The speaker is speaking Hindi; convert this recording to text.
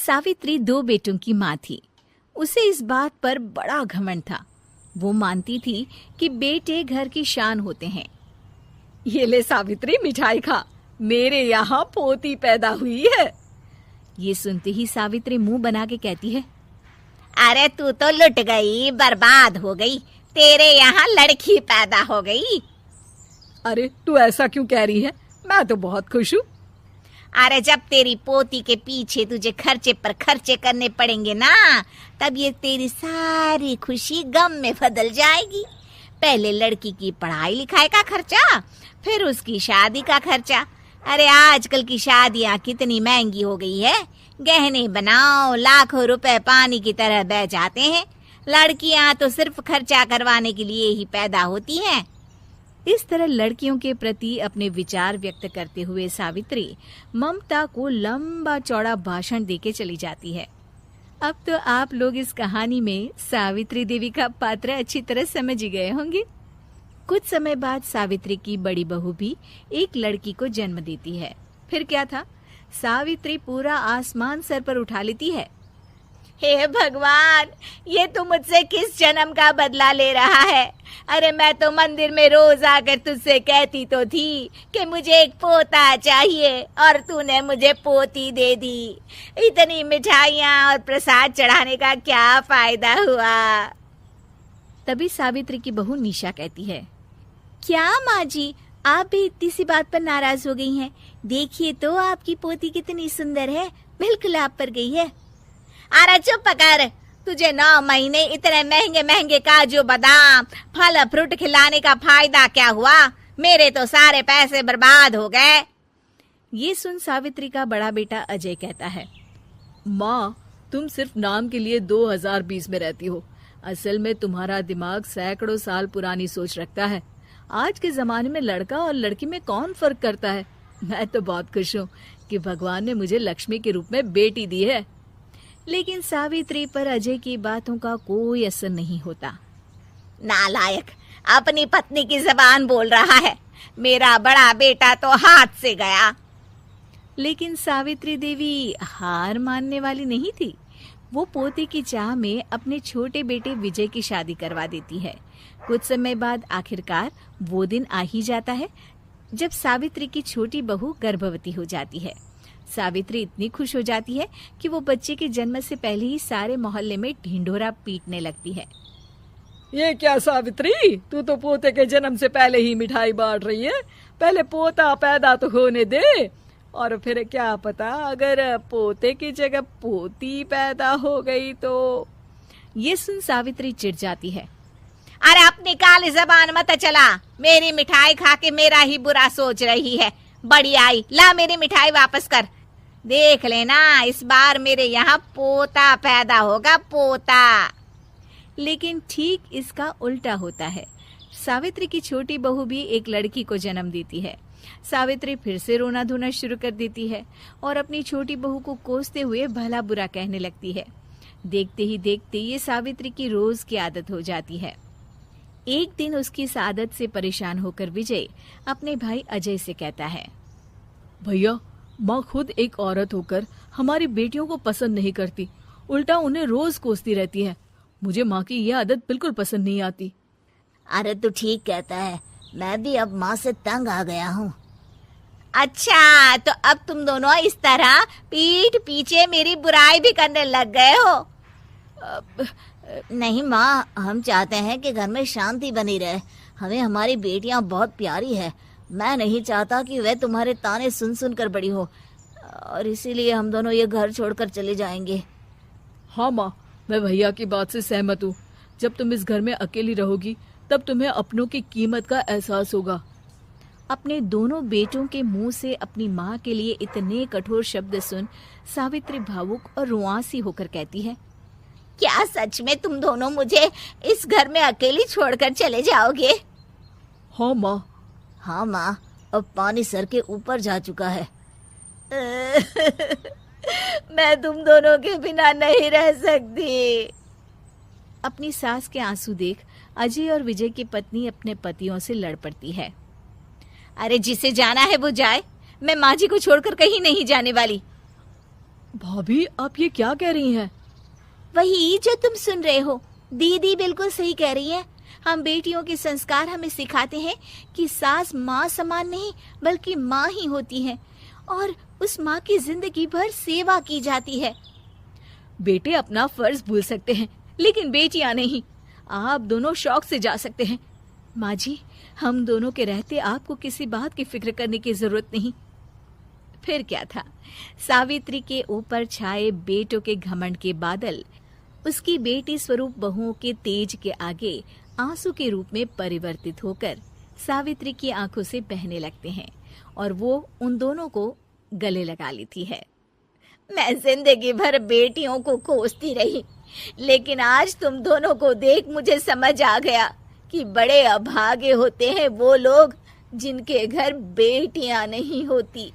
सावित्री 2 बेटों की माँ थी। उसे इस बात पर बड़ा घमंड था। वो मानती थी कि बेटे घर की शान होते हैं। ये ले सावित्री, मिठाई खा, मेरे यहाँ पोती पैदा हुई है। ये सुनते ही सावित्री मुंह बना के कहती है, अरे तू तो लुट गई, बर्बाद हो गई, तेरे यहाँ लड़की पैदा हो गई। अरे तू ऐसा क्यों कह रही है? मैं तो बहुत खुश हूँ। अरे जब तेरी पोती के पीछे तुझे खर्चे पर खर्चे करने पड़ेंगे ना, तब ये तेरी सारी खुशी गम में बदल जाएगी। पहले लड़की की पढ़ाई लिखाई का खर्चा, फिर उसकी शादी का खर्चा। अरे आजकल की शादियाँ कितनी महंगी हो गई है। गहने बनाओ, लाखों रुपए पानी की तरह बह जाते हैं। लड़कियाँ तो सिर्फ खर्चा करवाने के लिए ही पैदा होती हैं। इस तरह लड़कियों के प्रति अपने विचार व्यक्त करते हुए सावित्री ममता को लंबा चौड़ा भाषण देके चली जाती है। अब तो आप लोग इस कहानी में सावित्री देवी का पात्र अच्छी तरह समझ ही गए होंगे। कुछ समय बाद सावित्री की बड़ी बहू भी एक लड़की को जन्म देती है। फिर क्या था, सावित्री पूरा आसमान सर पर उठा लेती है। हे भगवान, ये तू मुझसे किस जन्म का बदला ले रहा है? अरे मैं तो मंदिर में रोज आकर तुझसे कहती तो थी कि मुझे एक पोता चाहिए, और तूने मुझे पोती दे दी। इतनी मिठाइयाँ और प्रसाद चढ़ाने का क्या फायदा हुआ? तभी सावित्री की बहू निशा कहती है, क्या माँ जी, आप भी इतनी सी बात पर नाराज हो गई हैं? देखिए तो आपकी पोती कितनी सुंदर है, बिल्कुल आप पर गई है। अरे चुप कर, तुझे 9 महीने इतने महंगे महंगे काजू बादाम फल फ्रूट खिलाने का फायदा क्या हुआ? मेरे तो सारे पैसे बर्बाद हो गए। ये सुन सावित्री का बड़ा बेटा अजय कहता है, माँ, तुम सिर्फ नाम के लिए 2020 में रहती हो। असल में तुम्हारा दिमाग सैकड़ों साल पुरानी सोच रखता है। आज के जमाने में लड़का और लड़की में कौन फर्क करता है? मैं तो बहुत खुश हूँ कि भगवान ने मुझे लक्ष्मी के रूप में बेटी दी है। लेकिन सावित्री पर अजय की बातों का कोई असर नहीं होता। नालायक, अपनी पत्नी की जबान बोल रहा है। मेरा बड़ा बेटा तो हाथ से गया। लेकिन सावित्री देवी हार मानने वाली नहीं थी। वो पोते की चाह में अपने छोटे बेटे विजय की शादी करवा देती है। कुछ समय बाद आखिरकार वो दिन आ ही जाता है जब सावित्री की छोटी बहू गर्भवती हो जाती है। सावित्री इतनी खुश हो जाती है कि वो बच्चे के जन्म से पहले ही सारे मोहल्ले में ढिंढोरा पीटने लगती है। ये क्या सावित्री, तू तो पोते के जन्म से पहले ही मिठाई बांट रही है। पहले पोता पैदा तो होने दे, और फिर क्या पता अगर पोते की जगह पोती पैदा हो गई तो। ये सुन सावित्री चिढ़ जाती है। अरे अपनी काली जबान मत चला, मेरी मिठाई खा के मेरा ही बुरा सोच रही है। बड़ी आई, ला मेरी मिठाई वापस कर। देख लेना, इस बार मेरे यहाँ पोता पैदा होगा, पोता। लेकिन ठीक इसका उल्टा होता है। सावित्री की छोटी बहू भी एक लड़की को जन्म देती है। सावित्री फिर से रोना धोना शुरू कर देती है और अपनी छोटी बहू को कोसते हुए भला बुरा कहने लगती है। देखते ही देखते ये सावित्री की रोज की आदत हो जाती है। एक दिन उसकी इस आदत से परेशान होकर विजय अपने भाई अजय से कहता है, भैया, माँ खुद एक औरत होकर हमारी बेटियों को पसंद नहीं करती, उल्टा उन्हें रोज कोसती रहती है। मुझे माँ की यह आदत बिल्कुल पसंद नहीं आती। अरे तू ठीक कहता है, मैं भी अब माँ से तंग आ गया हूँ। अच्छा, तो अब तुम दोनों इस तरह पीठ पीछे मेरी बुराई भी करने लग गए हो? नहीं माँ, हम चाहते हैं कि घर में शांति बनी रहे। हमें हमारी बेटियाँ बहुत प्यारी है। मैं नहीं चाहता कि वह तुम्हारे ताने सुन सुन कर बड़ी हो, और इसीलिए हम दोनों ये घर छोड़कर चले जाएंगे। हाँ माँ, मैं भैया की बात से सहमत हूँ। जब तुम इस घर में अकेली रहोगी तब तुम्हें अपनों की कीमत का एहसास होगा। अपने दोनों बेटों के मुंह से अपनी माँ के लिए इतने कठोर शब्द सुन सावित्री भावुक और रुआंसी होकर कहती है, क्या सच में तुम दोनों मुझे इस घर में अकेली छोड़कर चले जाओगे? हाँ माँ। हाँ माँ, अब पानी सर के ऊपर जा चुका है। मैं तुम दोनों के बिना नहीं रह सकती। अपनी सास के आंसू देख अजय और विजय की पत्नी अपने पतियों से लड़ पड़ती है। अरे जिसे जाना है वो जाए, मैं माँ जी को छोड़कर कहीं नहीं जाने वाली। भाभी, आप ये क्या कह रही हैं? वही जो तुम सुन रहे हो। दीदी बिल्कुल सही कह रही है। हम बेटियों के संस्कार हमें सिखाते हैं कि सास माँ समान नहीं बल्कि माँ ही होती है और उस माँ की जिंदगी भर सेवा की जाती है। बेटे अपना फर्ज भूल सकते हैं, लेकिन बेटियां नहीं। आप दोनों शौक से जा सकते हैं। माँ जी, हम दोनों के रहते आपको किसी बात की फिक्र करने की जरूरत नहीं। फिर क्या था, सावित्री के ऊपर छाए बेटों के घमंड के बादल उसकी बेटी स्वरूप बहुओं के तेज के आगे आंसू के रूप में परिवर्तित होकर सावित्री की आंखों से बहने लगते हैं और वो उन दोनों को गले लगा लेती है। मैं जिंदगी भर बेटियों को कोसती रही, लेकिन आज तुम दोनों को देख मुझे समझ आ गया कि बड़े अभागे होते हैं वो लोग जिनके घर बेटियां नहीं होती।